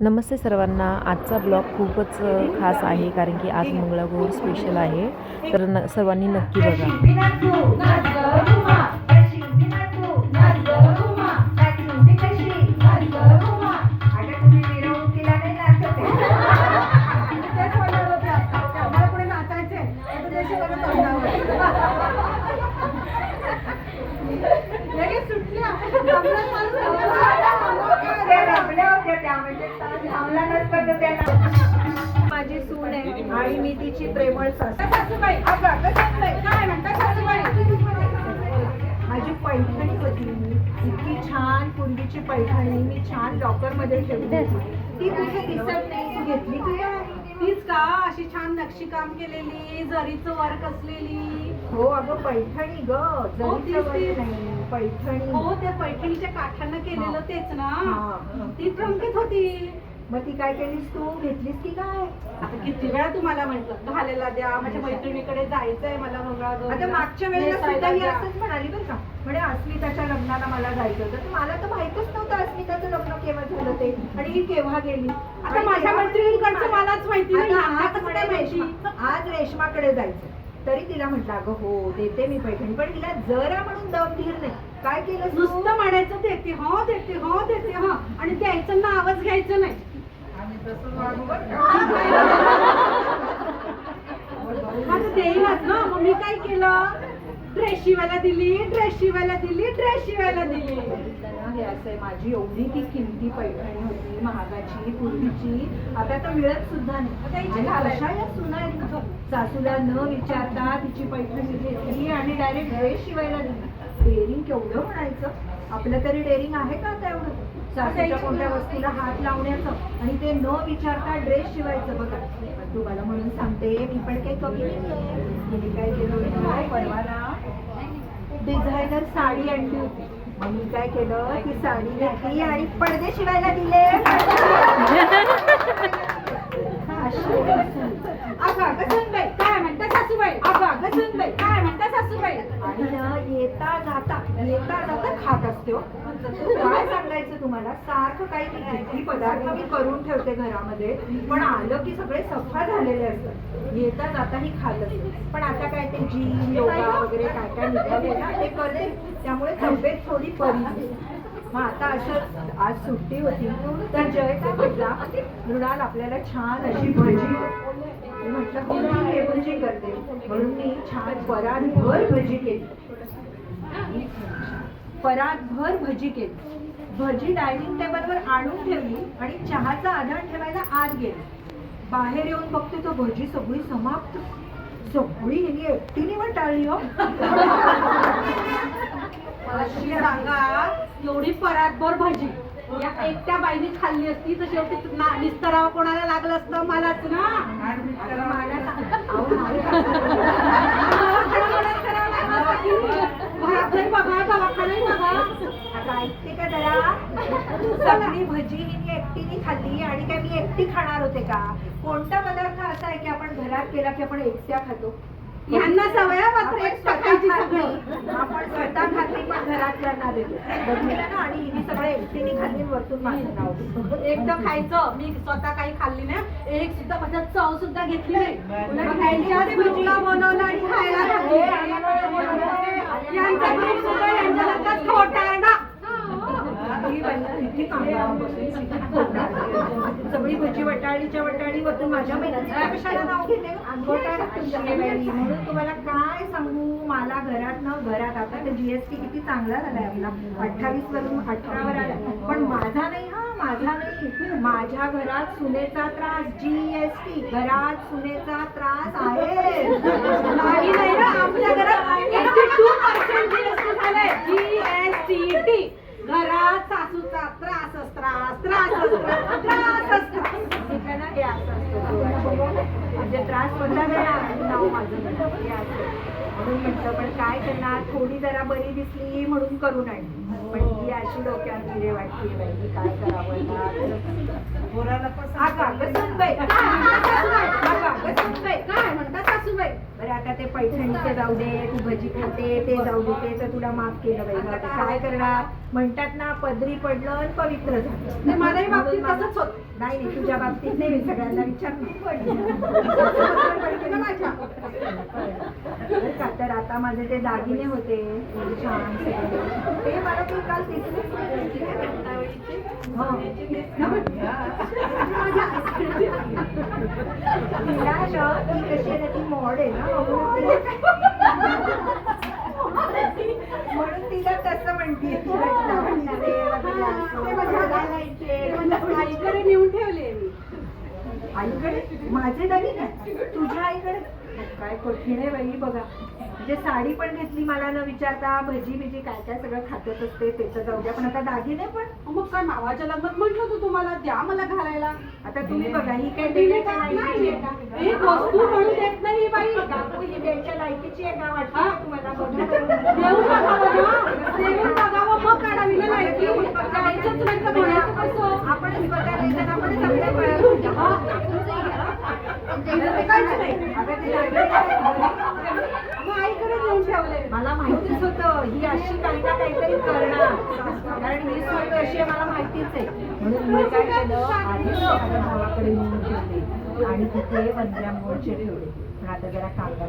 नमस्ते सर्वांना. आजचा ब्लॉग खूपच खास आहे कारण की आज मंगळागौर स्पेशल आहे. तर सर्वांनी नक्की बघा. माझी सून आहे आणि मी तिची प्रेमळ सासूबाई. काय म्हणता सासूबाई? माझी पैठणी होती, इतकी छान पूर्वीची पैठणी मी छान लॉकर मध्ये ठेवली. ती कुठे दिसत नाही. तू घेतली की काय? तीच का अशी छान नक्षीकाम केलेली, जरीचं वर्क असलेली? हो अगं पैठणी ग, जरीचं वर्क नाही, पैठणी. हो त्या पैठणीच्या काठानं केलेलं तेच ना. हा. ती ट्रंकीत होती. मग ती काय केलीस तू? घेतलीस की काय? आता किती वेळा तुम्हाला म्हटलं घालायला द्या, माझ्या मैत्रिणीकडे जायचंय मला मंगळागौर. आता मागच्या वेळेला सुद्धा ही असंच म्हणाली बरं का, म्हणजे अस्मिताच्या लग्नाला मला जायचं होतं. तर मला तर माहितच नव्हतं अस्मिताचं लग्न केव्हा झालं ते आणि ही केव्हा गेली. आता माझ्या मैत्रिणींकडचं मलाच माहिती नाही. आता ह्यांना आज कसं म्हणे काय माहिती? आज रेश्माकडे जायचं. तरी तिला म्हटलं अगं हो देते मी पैठणी, पण तिला जरा म्हणून दम धीर नाही. काय केलं तू? नुसतं म्हणायचं देते हो देते हो देते हो आणि द्यायचं नावच घ्यायचं नाही. आता देईनच ना. मग मी काय केलं? ड्रेस शिवायला दिली, ड्रेस शिवायला दिली, ड्रेस शिवायला दिली. हे असं आहे, माझी एवढी ती किमती पैठणी होती, महागाची पूर्वीची, आता तर मिळत सुद्धा नाही. आणि अशा या सुना आहेत ना, सासूला न विचारता तिची पैठणी घेतली आणि डायरेक्ट ड्रेस शिवायला दिली. डेअरिंग केवढं म्हणायचं. आपलं तरी डेअरिंग आहे का आता एवढं? सासूच्या कोणत्या वस्तूला हात लावण्याचं आणि ते न विचारता ड्रेस शिवायचं. बघा तुम्हाला म्हणून सांगते, मी पण काही कमी नाहीये. मी काय केलं, परवा ना डिझायनर साडी आणली होती. मग मी काय केलं, ती साडी घेतली आणि पडदे शिवायला दिले. काय म्हणता सासूबाई? काय म्हणता सासूबाई? आणि ना येता जाता खात असते हो. काय सांगायचं तुम्हाला, सारखं काही किती पदार्थ मी करून ठेवते घरामध्ये, पण आलं की सगळे सफा झालेले असतात. येता जाता ही खात असते. पण आता काय ते जिम योगा वगैरे काय काय निघाले ना ते करते, त्यामुळे तब्येत थोडी बरी. मग आता असं आज सुट्टी होती तर जय काय म्हटला, मृणाल आपल्याला छान अशी भजी. मी म्हटलं कोणती हे भजी करते, म्हणून मी छान परातभर भजी केली. परातभर भजी केली. भजी डायनिंग टेबलवर आणून ठेवली आणि चहाचा आधार ठेवायला आत गेली. बाहेर येऊन बघते तो भजी सगळी समाप्त. सगळी हिने एकटीने वटाळली हो. अशी सांगा, एवढी परातभर भाजी या एकट्या बाईने खाल्ली असती तर शेवटी निस्तरावा कोणाला लागलं असतं? मलाच ना. आता ऐकते का जरा, सगळी भजी हिने एकटीने खाल्ली आणि काय मी एकटी खाणार होते का? कोणता पदार्थ असा आहे की आपण घरात केला की आपण एकट्या खातो? यांना सवय मात्र एक टाकायची सगळी. आपण स्वतः खाल्ली पण घरातल्यांना देतो. बघितलं ना, आणि हिने सगळं एकटीने खाल्ली वरतून माझं नाव. एकदा खायचं. मी स्वतः काही खाल्ली नाही, एक सुद्धा माझ्या चव सुद्धा घेतली नाही. यांच्याच भजीला बनवलं आणि खायला घातली. यांचा ग्रुप सुद्धा यांच्यासारखाच खोटारडा. सगळी भजी वटाळीच्या वटाळी वरतून माझ्या महिन्याचं कशाला नाव घेते? म्हणून तुम्हाला काय सांगू, मला घरात आता तर जीएसटी किती चांगला झालाय आपला, 28 वरून 18 वर आला. पण माझा नाही हा, माझा नाही. माझ्या घरात सुनेचा त्रास, जीएसटी. घरात सुनेचा त्रास आहे. नाही नाही ना, आपल्या घरात 82% जीएसटी झालंय. जीएसटी. घरात सासूचा त्रासच त्रास. हे असं असतं, म्हणजे त्रास बदला नाव माझं हे असतं. म्हणून म्हटलं पण काय करणार, थोडी जरा बरी दिसली म्हणून करून आणली. पण ही अशी डोक्यात हिरे वाटली बाई, काय करावं. काय म्हणता सासूबाई? बरं आता ते पैठणीचं जाऊ दे, तू भजी खाते ते जाऊ दे, ते तर तुला माफ केलं बाई. मग आता काय करणार? म्हणतात ना पदरी पडलं आणि पवित्र झालं. नाही, माझ्याही बाबतीत तसंच होत. नाही नाही, तुझ्या बाबतीत नाही, मी सगळ्यांना विचारलं. बरं का, तर आता माझे ते दागिने होते छान सगळे, ते मला तू काल दिसले. तिला ती कशी आहे, ती मॉड आहे ना, म्हणून तिला तसं म्हणते. आईकडे नेऊन ठेवले मी. आईकडे माझे दागिने तुझ्या आईकडे? काय कठीण आहे बाई. बघा म्हणजे साडी पण घेतली मला न विचारता, भजी बिजी काय काय सगळं खातच असते, ते तर जाऊ द्या, पण आता दागिने पण. मग काय मावाच्या लग्नात म्हटलं होतं तुम्हाला द्या मला घालायला. आता तुम्ही बघा ही काय दिली देण्याच्या का? लायकीची नाही. आहे? एक वस्तू म्हणून देत नाही बाई. काकू ही द्यायच्या लायकीची आहे का वाटतं हा? तुम्हाला? देऊन बघावं ना. देऊन बघावं मग काढावी ना लायकी. द्यायचंच नाही तर म्हणायचं कसं? आपणच बघायला तर आपणच आपल्या काहीच नाही. आता ते दागिने मग आईकडे नेऊन ठेवले. मला माहितीच होतं ही अशी काही ना काहीतरी करणार, कारण ही सूट अशी आहे मला माहितीच आहे. म्हणून मी काय केलं, आधीच माझ्या भावाकडे नेऊन ठेवले आणि तिथे वंद्यामोळचे ठेवले. पण आता जरा कामगार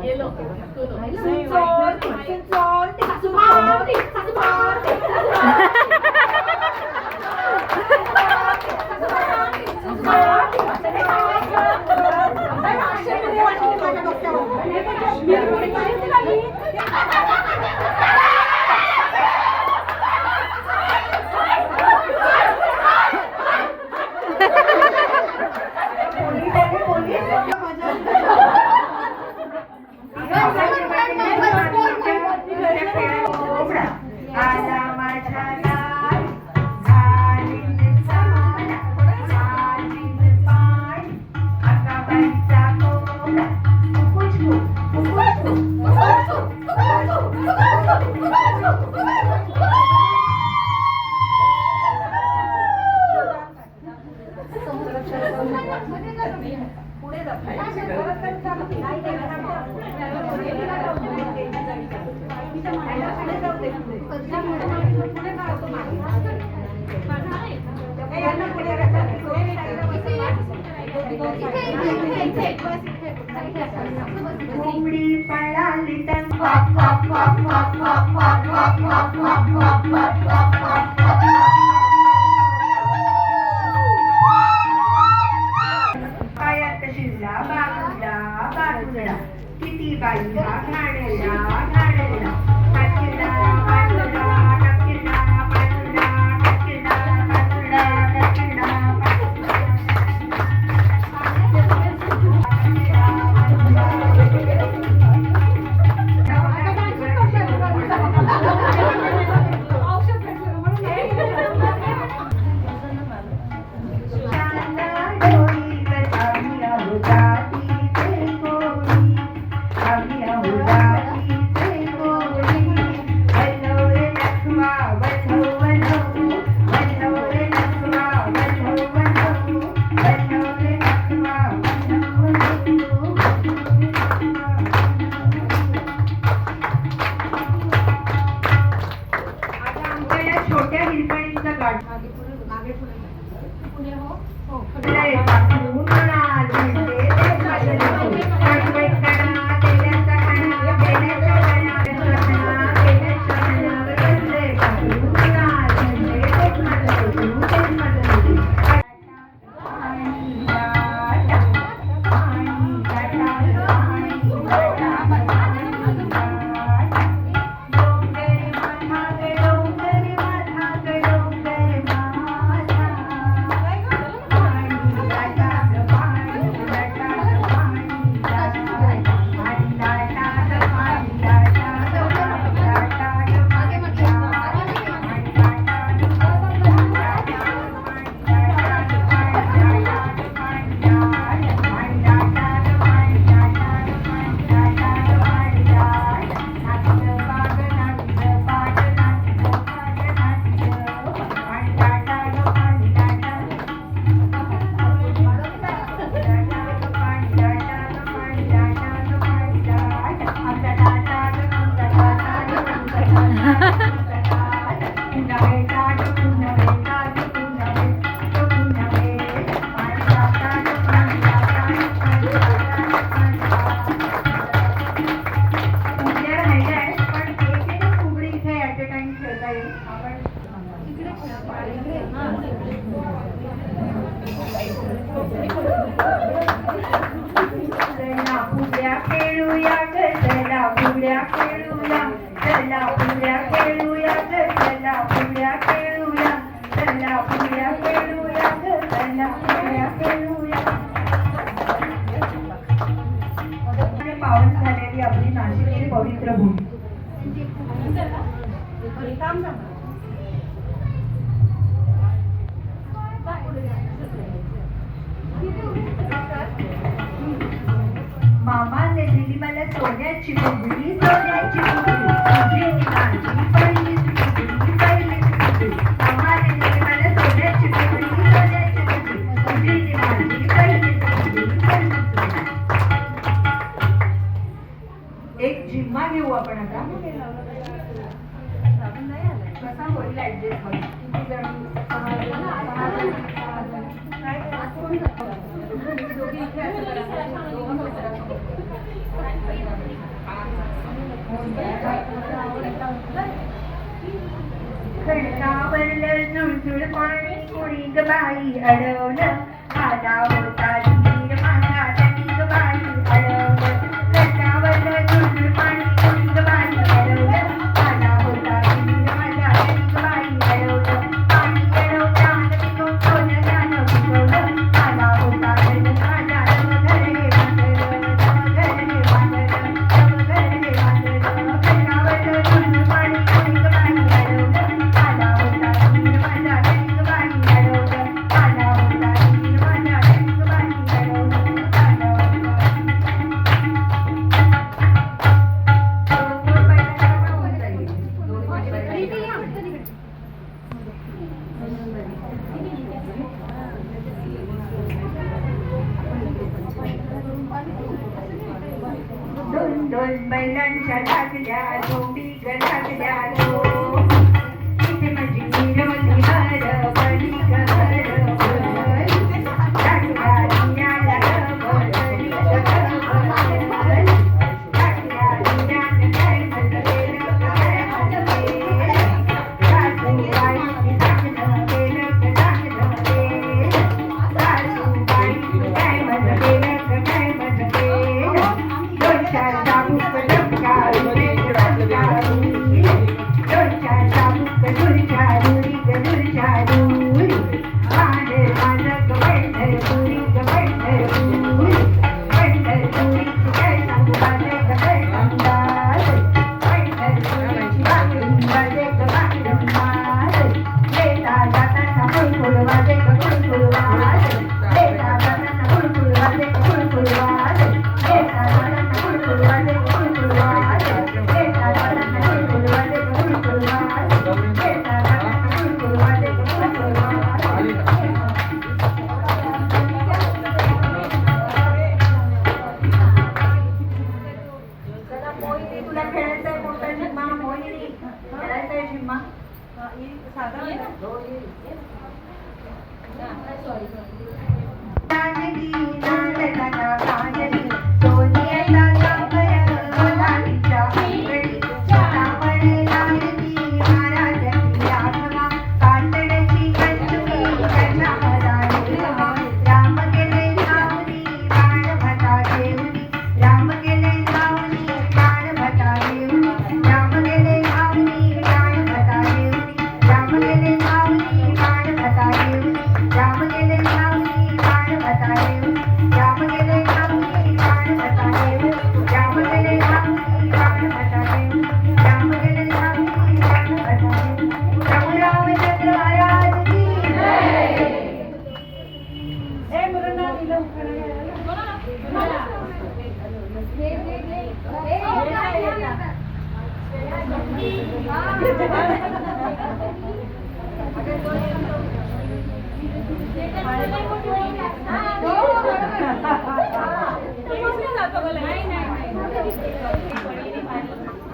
किती बाईला घाणेला घाणेला पाचीला पाचूला टकीला पाचूला टकीला पाचूला टकीला चला फुगड्या खेळूया ग चला फुगड्या खेळूया चला फुगड्या खेळूया ग चला फुगड्या खेळूया चला फुगड्या खेळूया ग चला फुगड्या खेळूया. पावन झालेली आपली नाशिकची पवित्र भूमी. मामाने दिली मला सोन्याची बुगडी सोन्याची बुगडी तुझी माझी पहिली बुगडी पहिली बुगडी. मामाने दिली मला सोन्याची बुगडी सोन्याची बुगडी तुझी माझी पहिली बुगडी पहिली बुगडी. एक जिम्मा घेऊ आपण आता. कसा होईल ऍडजस्ट होईल किती जण खडकावरलं झुळझुळ पाणी कुणी ग बाई अडवलं आला होता धीर माझा त्याची ग बाई अडवलं. खडकावरलं झुळझुळ पाणी कुणी ग बाई अडवलं आला होता धीर माझा त्याची ग बाई अडवलं. पाणी अडवताना तिथून सोनं त्यानं भिजवलं आला होता धीर माझा घर हे बांधलं घर हे बांधलं घर हे बांधलं. खडकावरलं झुळझुळ पाणी कुणी ग बाई अडवलं आला होता धीर माझा त्याची ग बाई अडवलं आला होता धीर माझा त्याची ग बाई अडवलं आला होता. दोन बैलांना होऊन जाईल. दोन दोन बैलांच्या लागल्या जोडी ग लागल्या जो इथे माझी मिरवली हर बळी ग हर बळी. लागल्या दिन्याला बळी ग हर बळी. लागल्या दिन्याला काय म्हणलं काय म्हणलं सासूबाईची लग्न केलं ग लग्न केलं. सासूबाईची काय म्हणलं काय म्हणलं. दोन चार चाबूक लपकारू रे लपकारू. दोन चार चाबूक दुरचारूरी ग दुरचारूरी. माझं माझं ग पंढरपुरी ग पंढरपुरी. पंढरपुरीची काय सांगू माझे ग काय सांगणार. पंढरपुरीची भाकरी माझे ग भाकरी माझे. येता जाताना फुलफुल वाजे ग फुलफुल वाजे. येता जाताना फुलफुल वाजे ग फुलफुल वाजे. येता जाताना फुलफुल वाजे ग फुलफुल वाजे. येता जाताना फुलफुल वाजे ग फुलफुल वाजे. येता जाताना फुलफुल वाजे ग फुलफुल वाजे. चला मोहिनी तुला खेळायचंय मोठा झिम्मा. मोहिनी खेळायचंय झिम्मा. काजली नांदताना काजली सोनियाचा जांभया लालीच्या अंगडी. सोनावळे लालती महाराजाची आठवा कातडची कंचुकी त्याच्या हराळी हवा. राम गेले सावरी बाण भटा देवनी. राम गेले सावरी बाण भटा देवनी. राम गेले सावरी बाण भटा देवनी. राम गेले सावरी बाण भटा देवनी. राम गेले सावरी बाण भटा देवनी. राम गेले सावरी बाण भटा देवनी. राम गेले सावरी बाण भटा देवनी. राम गेले सावरी बाण भटा देवनी. प्रभू रामचंद्र महाराज की जय.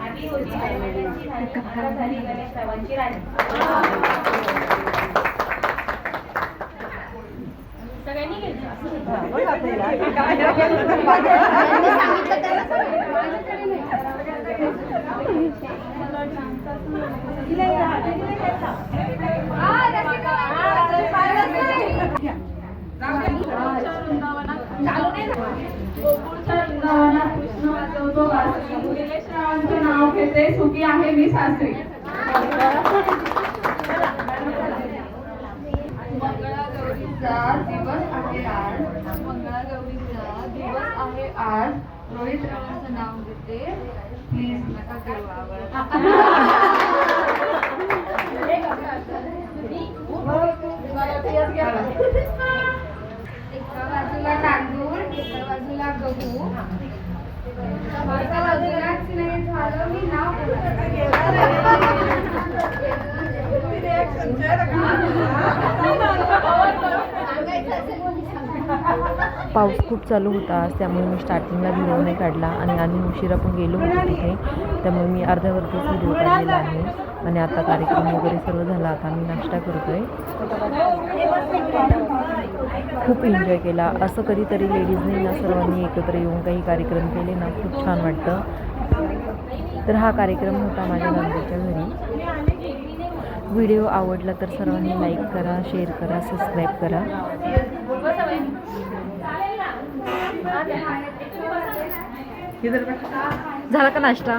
आधी होती गणपतीची राणी, आता झाली गणेशरावांची राणी. सगळ्यांनी कृष्ण वाजवतो वाजवी निलेशरावांचं नाव घेते सुखी आहे मी सासरी. मंगळागौरीचा दिवस आहे आज. मंगळागौरीचा दिवस आहे आज. रोहित रावांचं नाव घेते प्लीज नका करू एका बाजूला तांदूळ एका बाजूला गहू एका बाजूलाच नाही झालं मी नाव पाऊस खूप चालू होता आज, त्यामुळे मी स्टार्टिंगला व्हिडिओ नाही काढला आणि आम्ही उशिरा पण गेलो होतो तिथे, त्यामुळे मी अर्ध्यावरतीच व्हिडिओ काढलेला आहे. आणि आता कार्यक्रम वगैरे सर्व झाला, आता आम्ही नाश्ता करतोय. खूप एन्जॉय केला. असं कधीतरी लेडीजने ना सर्वांनी एकत्र येऊन काही कार्यक्रम केले ना, खूप छान वाटतं. तर हा कार्यक्रम होता माझ्या नंदेच्या घरी. व्हिडिओ आवडला तर सर्वांनी लाईक करा, शेअर करा, सबस्क्राईब करा. झाला का नाश्ता?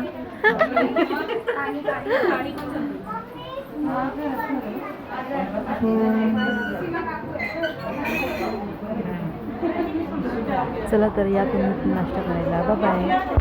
चला तर या तुम्ही नाश्ता करायला. Bye bye.